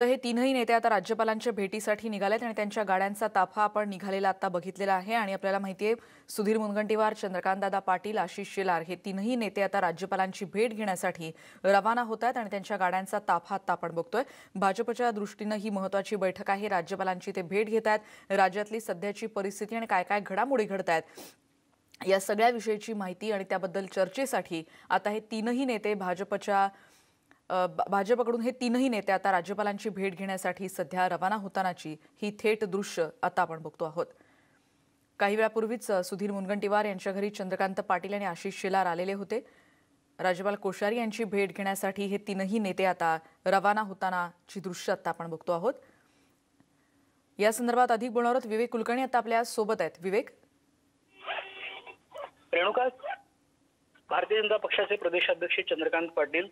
तर हे तीनही नेते आता राज्यपालांच्या भेटीसाठी निघालेत आणि त्यांच्या गाड्यांचा ताफा आपण निघालेला आता बघितलेला आहे आणि आपल्याला माहितीये सुधीर मुनगंटीवार, चंद्रकांतदादा पाटील, आशिष शेलार हे तीनही नेते आता राज्यपालांची भेट घेण्यासाठी रवाना होत आहेत आणि त्यांच्या गाड्यांचा ताफा आता आपण बघतोय। भाजपच्या दृष्टीनं ही महत्त्वाची बैठक आहे। राज्यपालांची ते भेट घेत आहेत। राज्यातली सध्याची परिस्थिती आणि काय काय घडामोडी घडतायत या सगळ्या विषयीची माहिती आणि त्याबद्दल चर्चेसाठी आता हे तीनही नेते भाजपकडून हे तीनही नेते आता राज्यपालांची भेट घेण्यासाठी सध्या रवाना होतानाची ही थेट दृश्य आता आपण बघतो आहोत। काही वेळापूर्वीच सुधीर मुनगंटीवार यांच्या घरी चंद्रकांत पाटील आणि आशिष शेलार आलेले होते। राज्यपाल कोश्यारी यांची भेट घेण्यासाठी हे तीनही नेते आता रवाना होतानाची दृश्य आता आपण बघतो आहोत। या संदर्भात अधिक बोलणार आहोत विवेक कुलकर्णी आता आपल्या सोबत आहेत। विवेक, रेणुका, भारतीय जनता पक्षाचे प्रदेशाध्यक्ष चंद्रकांत पाटील,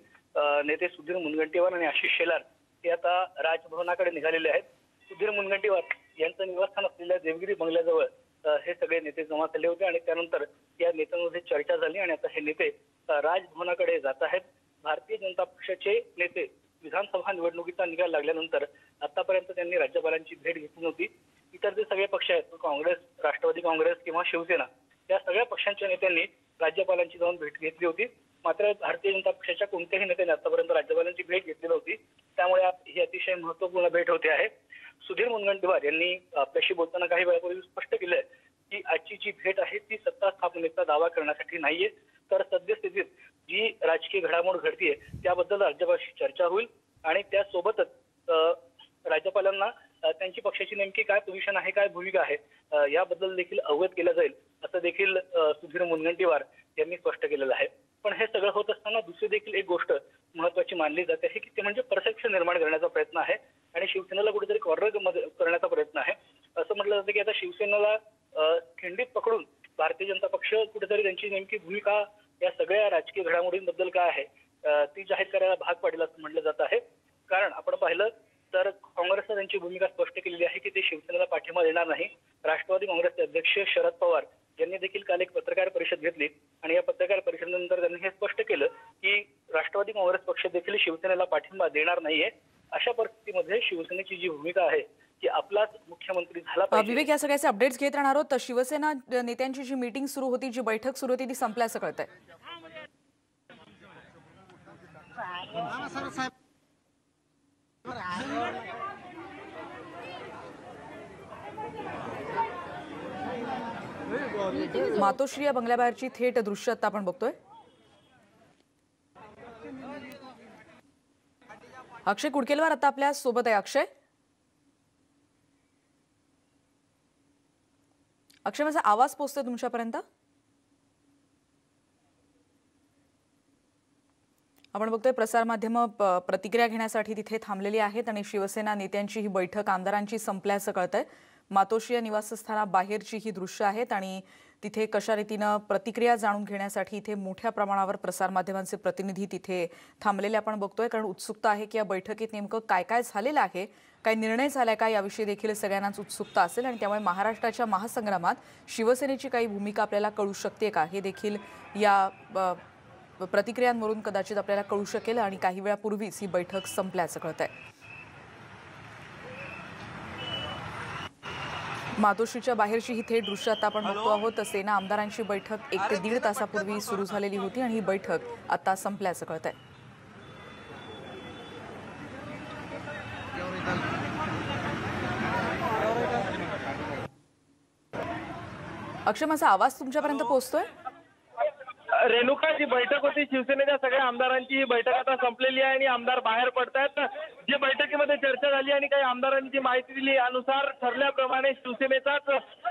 नेते सुधीर मुनगंटीवार आणि आशिष शेलार हे आता राजभवनाकडे निघालेले आहेत। सुधीर मुनगंटीवार यांचं निवासस्थान असलेल्या देवगिरी बंगल्याजवळ हे सगळे नेते जमा झाले होते आणि त्यानंतर या नेत्यांमध्ये चर्चा झाली आणि आता हे नेते राजभवनाकडे जात आहेत। भारतीय जनता पक्षाचे नेते विधानसभा निवडणुकीचा निकाल लागल्यानंतर आतापर्यंत त्यांनी राज्यपालांची भेट घेतली नव्हती। इतर जे सगळे पक्ष आहेत, काँग्रेस, राष्ट्रवादी काँग्रेस किंवा शिवसेना, या सगळ्या पक्षांच्या नेत्यांनी राज्यपालांची जाऊन भेट घेतली होती। मात्र भारतीय जनता पक्षाच्या कोणत्याही नेत्याने आतापर्यंत राज्यपालांची भेट घेतली नव्हती, त्यामुळे ही अतिशय महत्त्वपूर्ण भेट होते आहे। सुधीर मुनगंटीवार यांनी आपल्याशी बोलताना काही वेळापूर्वी स्पष्ट केलंय की आजची जी भेट आहे ती सत्ता स्थापनेचा दावा करण्यासाठी नाहीये, तर सद्यस्थितीत जी राजकीय घडामोड घडतीये त्याबद्दल राज्यपालांशी चर्चा होईल आणि त्यासोबतच राज्यपालांना त्यांची पक्षाची नेमकी काय पोझिशन आहे, काय भूमिका आहे याबद्दल देखील अवगत केलं जाईल, असं देखील सुधीर मुनगंटीवार यांनी स्पष्ट केलेलं आहे। पण हे सगळं होत असताना दुसरी देखील एक गोष्ट महत्त्वाची मानली जाते आहे की ते म्हणजे परसेप्शन निर्माण करण्याचा प्रयत्न आहे आणि शिवसेनेला कुठेतरी कॉर्नर करण्याचा प्रयत्न आहे। असं म्हटलं जातं की आता शिवसेनेला खिंडीत पकडून भारतीय जनता पक्ष कुठेतरी त्यांची नेमकी भूमिका या सगळ्या राजकीय घडामोडींबद्दल काय आहे ती जाहीर करायला भाग पाडेल असं म्हटलं जात आहे। कारण आपण पाहिलं तर काँग्रेसने त्यांची भूमिका स्पष्ट केलेली आहे की ते शिवसेनेला पाठिंबा देणार नाही। राष्ट्रवादी काँग्रेसचे अध्यक्ष शरद पवार यांनी देखील काल एक पत्रकार परिषद घेतली आणि या पत्रकार परिषदेनंतर त्यांनी हे स्पष्ट केलं की राष्ट्रवादी काँग्रेस पक्ष देखील शिवसेनेला पाठिंबा देणार नाहीये। अशा परिस्थितीमध्ये शिवसेनेची जी भूमिका आहे की आपलाच मुख्यमंत्री झाला पाहिजे। विवेक, या सगळ्याचे अपडेट्स घेत राहणार आहोत। शिवसेना नेत्यांची जी मीटिंग सुरू होती, जी बैठक सुरू होती, ती संपल्याचं कळतंय। मातोश्री या बंगल्याबाहेरची थेट दृश्य आता आपण बघतोय। अक्षय कुडकेलवार आता आपल्या सोबत आहे। अक्षय, माझा आवाज पोहोचतोय तुमच्यापर्यंत? आपण बघतोय प्रसारमाध्यम प्रतिक्रिया घेण्यासाठी तिथे थांबलेली आहेत आणि शिवसेना नेत्यांची ही बैठक आमदारांची संपल्याचं कळतंय। मातोश्री या निवासस्थानाबाहेरची ही दृश्य आहेत आणि तिथे कशा रीतीनं प्रतिक्रिया जाणून घेण्यासाठी इथे मोठ्या प्रमाणावर प्रसारमाध्यमांचे प्रतिनिधी तिथे थांबलेले आपण बघतोय, कारण उत्सुकता आहे की या बैठकीत नेमकं काय काय झालेलं आहे, काय निर्णय झालाय का याविषयी देखील सगळ्यांनाच उत्सुकता असेल आणि त्यामुळे महाराष्ट्राच्या महासंग्रामात शिवसेनेची काही भूमिका आपल्याला कळू शकते का हे देखील या प्रतिक्रियांवरून कदाचित आपल्याला कळू शकेल आणि काही वेळापूर्वीच ही बैठक संपल्याचं कळतंय। मातोश्रीच्या बाहेरची ही थेट दृश्य आता आपण बघतो आहोत। सेना आमदारांची बैठक 1 ते 1.5 तासापूर्वी सुरू झालेली होती आणि ही बैठक आता संपल्याचं कळतंय। अक्षय, माझा आवाज तुमच्यापर्यंत पोहोचतोय? रेणुका, जी बैठक होती शिवसेनेच्या सगळ्या आमदारांची, ही बैठक आता संपलेली आहे आणि आमदार बाहेर पडतायत। जी बैठकीमध्ये चर्चा झाली आणि काही आमदारांनी जी माहिती दिली अनुसार ठरल्याप्रमाणे शिवसेनेचाच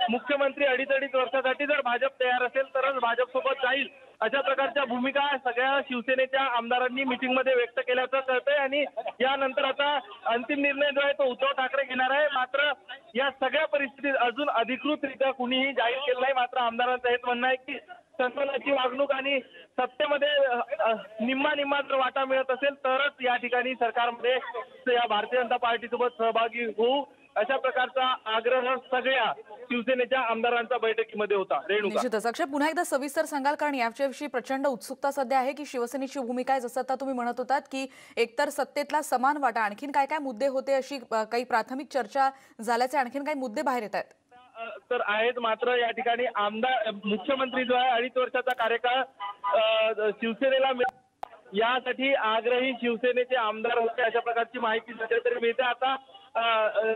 मुख्यमंत्री 2.5 वर्षासाठी जर भाजप तयार असेल तरच भाजपसोबत जाईल, अशा प्रकारच्या भूमिका सगळ्या शिवसेनेच्या आमदारांनी मीटिंगमध्ये व्यक्त केल्याचं कळतंय आणि यानंतर आता अंतिम निर्णय जो आहे तो उद्धव ठाकरे घेणार आहे। मात्र या सगळ्या परिस्थितीत अजून अधिकृतरित्या कुणीही जाहीर केलं नाही। मात्र आमदारांचं हेच म्हणणं आहे की सन्मानाची वागणूक आणि सत्तेमध्ये निम्मा जर वाटा मिळत असेल तरच या ठिकाणी सरकारमध्ये या भारतीय जनता पार्टीसोबत सहभागी होऊ, अशा प्रकारचा आग्रह सगळ्या शिवसेनेच्या आमदारांचा बैठकीमध्ये होता. रेणुका, निश्चितच. अक्षय, पुन्हा एकदा सविस्तर सांगाल, कारण याच्याविषयी प्रचंड उत्सुकता सध्या आहे की शिवसेनेची भूमिका आहे. जसं आता तुम्ही म्हणत होतात की एकतर सत्तेतला समान वाटा, आणखीन काय काय मुद्दे होते, अशी काही प्राथमिक चर्चा झाल्याचे आणखीन काही मुद्दे बाहेर येत आहेत? तर आहेत, मात्र या ठिकाणी आमदार मुख्यमंत्री जो आहे 2.5 वर्षाचा कार्यकाळ शिवसेनेला यासाठी आग्रही शिवसेनेचे आमदार होते, अशा प्रकारची माहिती सध्या तरी मिळते. आता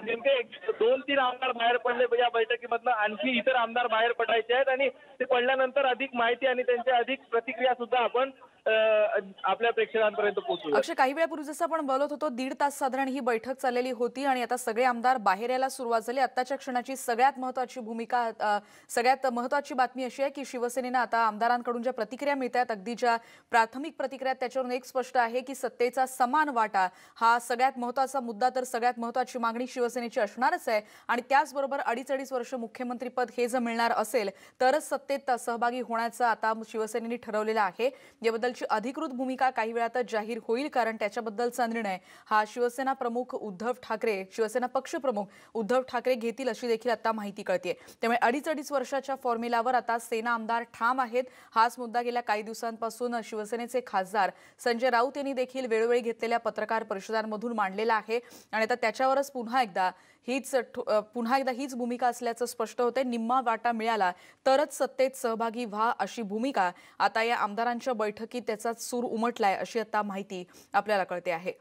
नेमके 2-3 आमदार बाहेर पडले या बैठकीमधनं, आणखी इतर आमदार बाहेर पडायचे आहेत आणि ते पडल्यानंतर अधिक माहिती आणि त्यांच्या अधिक प्रतिक्रिया सुद्धा आपण आपल्या प्रेक्षकांपर्यंत पोहोचू. अक्षय, काही वेळापूर्वी जसं आपण बोलत होतो 1.5 तास साधारण ही बैठक चाललेली होती आणि आता सगळे आमदार बाहेर यायला सुरुवात झाली. आताच्या क्षणाची सगळ्यात महत्त्वाची बातमी अशी आहे की शिवसेनेनं आता आमदारांकडून ज्या प्रतिक्रिया मिळत आहेत, अगदी ज्या प्राथमिक प्रतिक्रिया, त्याच्यावरून एक स्पष्ट आहे की सत्तेचा समान वाटा हा सगळ्यात महत्त्वाचा मुद्दा, तर सगळ्यात महत्त्वाची मागणी शिवसेनेची असणारच आहे. आणि त्याचबरोबर 2.5 वर्ष मुख्यमंत्रीपद हे जर मिळणार असेल तरच सत्तेत सहभागी होण्याचं आता शिवसेनेने ठरवलेलं आहे. याबद्दलची अधिकृत भूमिका काही वेळातच जाहीर होईल, कारण त्याच्याबद्दलचा निर्णय हा शिवसेना प्रमुख उद्धव ठाकरे, शिवसेना पक्षप्रमुख उद्धव ठाकरे घेतील, अशी देखील आता माहिती कळते. त्यामुळे 2.5 वर्षाच्या फॉर्म्युलावर आता सेना आमदार ठाम आहेत. हाच मुद्दा गेल्या काही दिवसांपासून शिवसेनेचे खासदार संजय राऊत यांनी देखील वेळोवेळी घेतलेल्या पत्रकार परिषदांमधून मांडलेला आहे. आणि आता त्याच्यावरच पुन्हा एकदा हीच भूमिका असल्याचं स्पष्ट होते. निम्मा वाटा मिळाला तरच सत्तेत सहभागी व्हा, अशी भूमिका आता या आमदारांच्या बैठकीत त्याचा सूर उमटलाय, अशी आता माहिती आपल्याला कळते आहे.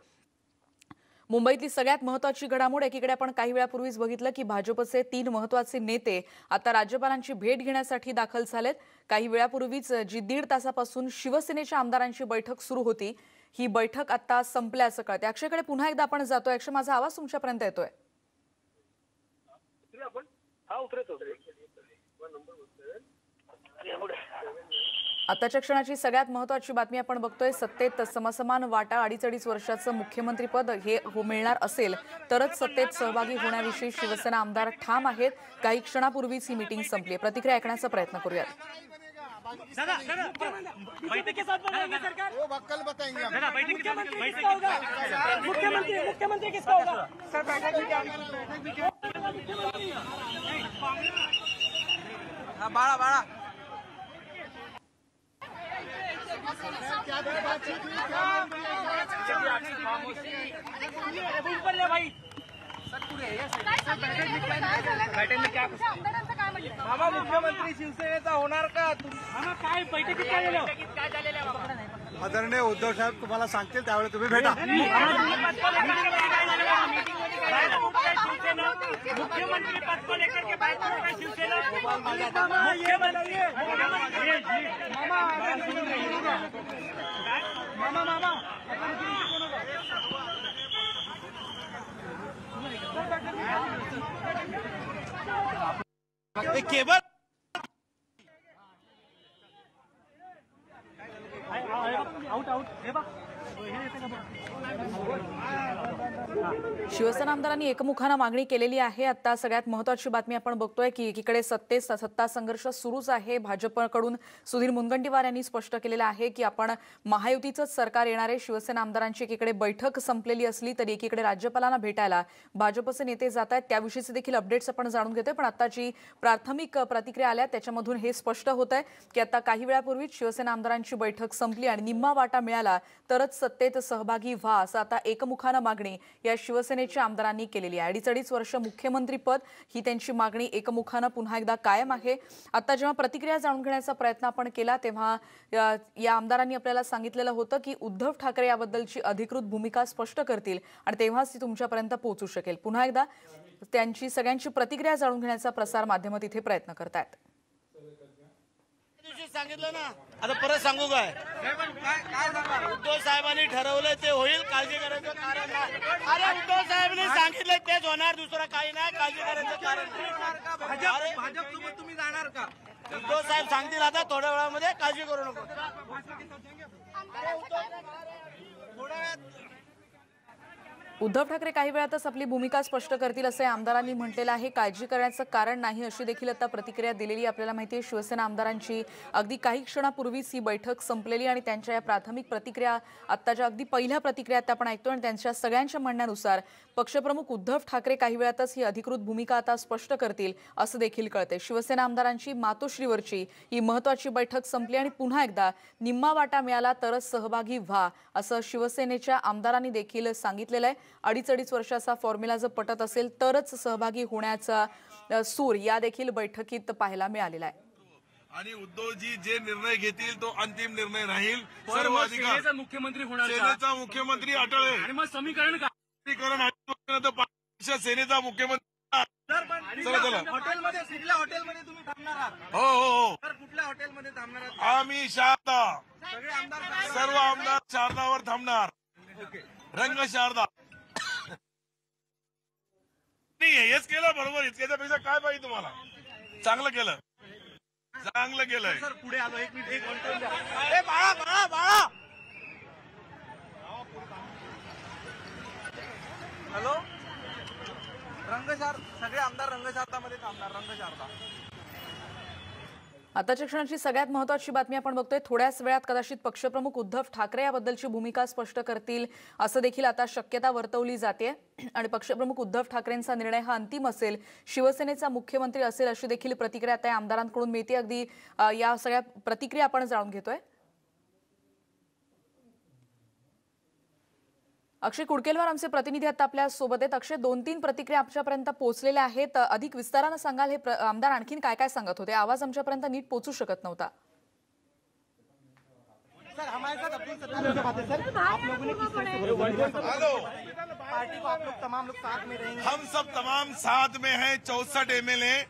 मुंबईतली सगळ्यात महत्त्वाची घडामोड, एकीकडे आपण काही वेळापूर्वीच बघितलं की भाजपचे 3 महत्त्वाचे नेते आता राज्यपालांची भेट घेण्यासाठी दाखल झालेत. काही वेळापूर्वीच जी 1.5 तासापासून शिवसेनेच्या आमदारांची बैठक सुरू होती, ही बैठक आता संपल्याचं कळते. अक्षयकडे पुन्हा एकदा आपण जातोय. अक्षय, माझा आवाज तुमच्यापर्यंत येतोय? आताच्या क्षणाची सगळ्यात महत्त्वाची बातमी आपण बघतोय. सत्तेत समसमान वाटा 2.5 वर्षाचं मुख्यमंत्रीपद हे मिळणार असेल तरच सत्तेत सहभागी होण्याविषयी शिवसेना आमदार ठाम आहेत. काही क्षणापूर्वीच ही मीटिंग संपली. प्रतिक्रिया ऐकण्याचा प्रयत्न करूयात. बैठक के साथ बनाएंगे सरकार, वो कल बताएंगे। मुख्यमंत्री किसका होगा सर? बैठक बाड़ा बाड़ा भाई मामा मुख्यमंत्री शिवसेनेचा होणार का? मामा काय बैठकीत काय झालं? आदरणीय उद्धव साहेब तुम्हाला सांगतील त्यावेळी तुम्ही भेटा. मुख्यमंत्री पद को लेकर के बात कर रहे शिवसेना मामा केबल शिवसेना आमदारांनी एकमुखानं मागणी केलेली आहे. आता सगळ्यात महत्त्वाची बातमी आपण बघतोय की एकीकडे सत्ता संघर्ष सुरूच आहे. भाजपकडून सुधीर मुनगंटीवार यांनी स्पष्ट केलेलं आहे की आपण महायुतीचंच सरकार येणार आहे. शिवसेना आमदारांची एकीकडे बैठक संपलेली असली तरी एकीकडे राज्यपालांना भेटायला भाजपचे नेते जात आहेत. त्याविषयीचे देखील अपडेट्स आपण जाणून घेतोय. पण आता जी प्राथमिक प्रतिक्रिया आल्या त्याच्यामधून हे स्पष्ट होत आहे की आता काही वेळापूर्वीच शिवसेना आमदारांची बैठक संपली आणि निम्मा वाटा मिळाला तरच सत्तेत सहभागी व्हा, असं आता एकमुखानं मागणी या शिवसेनेच्या आमदारांनी केलेली आहे. 2.5 वर्ष मुख्यमंत्रीपद ही त्यांची मागणी एकमुखानं पुन्हा एकदा कायम आहे. आता जेव्हा प्रतिक्रिया जाणून घेण्याचा प्रयत्न आपण केला तेव्हा या आमदारांनी आपल्याला सांगितलेलं होतं की उद्धव ठाकरे याबद्दलची अधिकृत भूमिका स्पष्ट करतील आणि तेव्हाच ती तुमच्यापर्यंत पोहोचू शकेल. पुन्हा एकदा त्यांची सगळ्यांची प्रतिक्रिया जाणून घेण्याचा प्रसार माध्यमं तिथे प्रयत्न करतायत. सांगितलं ना, आता परत सांगू काय? उद्धव साहेबांनी ठरवलंय ते होईल, काळजी करायचं कारण नाही. अरे उद्धव साहेबांनी सांगितलंय तेच होणार, दुसरं काही नाही, काळजी करायचं कारण नाही. भाजपसोबत तुम्ही जाणार का? उद्धव साहेब सांगतील आता थोड्या वेळामध्ये, काळजी करू नको. उद्धव ठाकरे काही वेळातच आपली भूमिका स्पष्ट करतील असे आमदारांनी म्हटलेलं आहे. काळजी करण्याचं कारण नाही अशी देखील आता प्रतिक्रिया दिलेली आपल्याला माहिती आहे. शिवसेना आमदारांची अगदी काही क्षणापूर्वीच ही बैठक संपलेली आणि त्यांच्या या प्राथमिक प्रतिक्रिया आत्ताच्या अगदी पहिल्या प्रतिक्रिया आपण ऐकतो आणि त्यांच्या सगळ्यांच्या म्हणण्यानुसार पक्षप्रमुख उद्धव ठाकरे काही वेळातच ही अधिकृत भूमिका आता स्पष्ट करतील असं देखील कळते। शिवसेना आमदारांची मातोश्रीवरची ही महत्त्वाची बैठक संपली आणि पुन्हा एकदा निम्मा वाटा मिळाला तरच सहभागी व्हा असं शिवसेनेच्या आमदारांनी देखील सांगितलेलं आहे। अडीच वर्षाचा फॉर्म्युला जर पटत असेल तरच सहभागी होण्याचा सूर या देखील बैठकीत पाहायला मिळालेला आहे। आणि उद्धवजी जे निर्णय घेतील तो अंतिम निर्णय राहील। पण सर्व मग अधिकार सेनेचा मुख्यमंत्री होणार का? सेनेचा मुख्यमंत्री अटळ आहे आणि मग समीकरण का? समीकरण आहे तर 5 वर्ष सेनेचा मुख्यमंत्री। सर पण चला चला हॉटेलमध्ये कुठल्या हॉटेलमध्ये तुम्ही थांबणार आहात? हो सर कुठल्या हॉटेलमध्ये थांबणार आहात? आम्ही शारदा सगळे आमदार सर्व आमदार शारदावर थांबणार। रंग शारदा नाही हेच केलं बरोबर। याच्यापेक्षा काय पाहिजे तुम्हाला? चांगलं केलं केलंय। सर पुढे आलो एक मिनिट ए बाळा हॅलो सगळे आमदार रंगशारदामध्ये थांबणार। रंगशारदा आताच्या क्षणाची सगळ्यात महत्त्वाची बातमी आपण बघतोय। थोड्याच वेळात कदाचित पक्षप्रमुख उद्धव ठाकरे याबद्दलची भूमिका स्पष्ट करतील असं देखील आता शक्यता वर्तवली जाते आणि पक्षप्रमुख उद्धव ठाकरेंचा निर्णय हा अंतिम असेल, शिवसेनेचा मुख्यमंत्री असेल अशी देखील प्रतिक्रिया आता आमदारांकडून मिळते। अगदी या सगळ्या प्रतिक्रिया आपण जाणून घेतोय। अक्षय कुडकेलवार आमचे प्रतिनिधी आता आपल्या सोबत आहेत। अक्षय, 2-3 प्रतिक्रिया आमच्यापर्यंत पोहोचलेल्या आहेत, अधिक विस्तारानं सांगाल हे आमदार आणखीन काय काय सांगत होते? आवाज आमच्यापर्यंत नीट पोहोचू शकत नव्हता। सर हमारे साथ अब्दुल सत्तार से बात है। सर आप लोगों ने किस तरह से हेलो पार्टी को आप लोग तमाम लोग साथ में रहेंगे? हम सब तमाम साथ में हैं। 64 एमएलए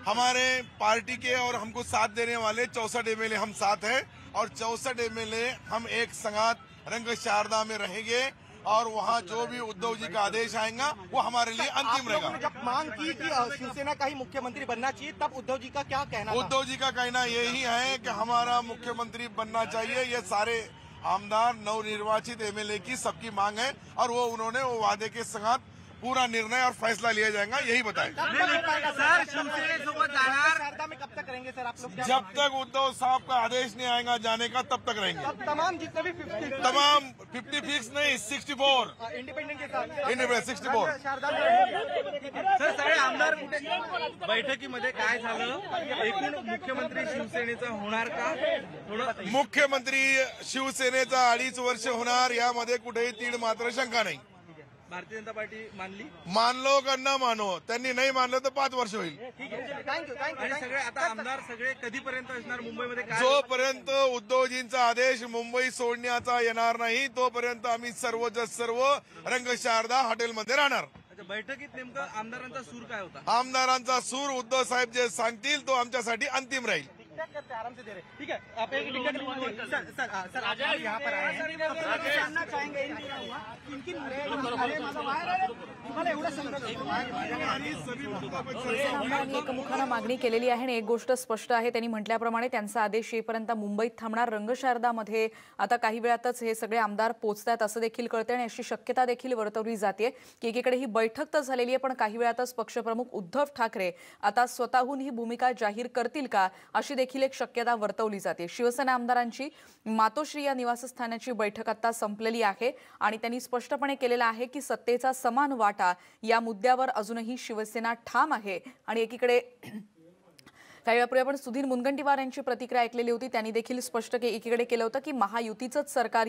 हमारे पार्टी के और हमको साथ देने वाले 64 एमएलए हम साथ हैं और 64 एमएलए हम एक संगात रंग शारदा में रहेंगे और वहाँ जो भी उद्धव जी का आदेश आएगा वो हमारे लिए अंतिम रहेगा। जब मांग की कि शिवसेना का ही मुख्यमंत्री बनना चाहिए तब उद्धव जी का क्या कहना था? उद्धव जी का कहना यही है कि हमारा मुख्यमंत्री बनना चाहिए। ये सारे आमदार नवनिर्वाचित एमएलए की सबकी मांग है और वो उन्होंने वो वादे के साथ पूरा निर्णय और फैसला लिया जाएगा यही बताया। सर शिवसेनेसोबत जाणार शारदा में कब तक रहेंगे सर आप लोग? जब तक उद्धव साहब का आदेश नहीं आएगा जाने का तब तक रहेंगे। तमाम जितने भी 50 तमाम 50 फिक्स नहीं 64 इंडिपेंडेंट के साथ इंडिपेंडेंट 64 शारदा में रहेंगे। सर सगळे आमदार बैठकीमध्ये काय झालं? एकूण मुख्यमंत्री शिवसेनेचा होणार का? थोडं मुख्यमंत्री शिवसेनेचा 2.5 वर्ष होणार यामध्ये कुठेही तीळ मात्र शंका नाही। भारतीय जनता पार्टी मानली? मानलो का न मानो, त्यांनी नाही मानलं तर 5 वर्ष होईल। ठीक आहे थँक्यू आणि सगळे आता आमदार सगळे कधीपर्यंत असणार मुंबईमध्ये? काय जोपर्यंत उद्धवजींचा आदेश मुंबई सोडण्याचा येणार नाही तोपर्यंत आम्ही सर्व रंग शारदा हॉटेलमध्ये राहणार। अच्छा, बैठकीत नेमकं आमदारांचा सूर काय होता? आमदारांचा सूर उद्धव साहेब जे सांगतील तो आमच्यासाठी अंतिम राहील। आराम से दे रहे। ठीक है आप एक सर आज यहाँ पर आए हैं, जानना चाहेंगे आमदारांनी एकमुखानं मागणी केलेली आहे आणि एक गोष्ट स्पष्ट आहे, त्यांनी म्हटल्याप्रमाणे त्यांचा आदेश येईपर्यंत मुंबईत थांबणार। रंगशारदामध्ये आता काही वेळातच हे सगळे आमदार पोहोचतात असं देखील कळते आणि अशी शक्यता देखील वर्तवली जाते की एकीकडे ही बैठक तर झालेली आहे पण काही वेळातच पक्षप्रमुख उद्धव ठाकरे आता स्वतःहून ही भूमिका जाहीर करतील का अशी देखील एक शक्यता वर्तवली जाते। शिवसेना आमदारांची मातोश्री या निवासस्थानाची बैठक आता संपलेली आहे आणि त्यांनी स्पष्टपणे केलेलं आहे की सत्तेचा समान वाटा या मुद्द्यावर अजूनही शिवसेना ठाम आहे आणि एकीकडे काही वेळापूर्वी आपण सुधीर मुनगंटीवार यांची प्रतिक्रिया ऐकलेली होती, त्यांनी देखील स्पष्ट एकीकडे केलं होतं की महायुतीचंच सरकार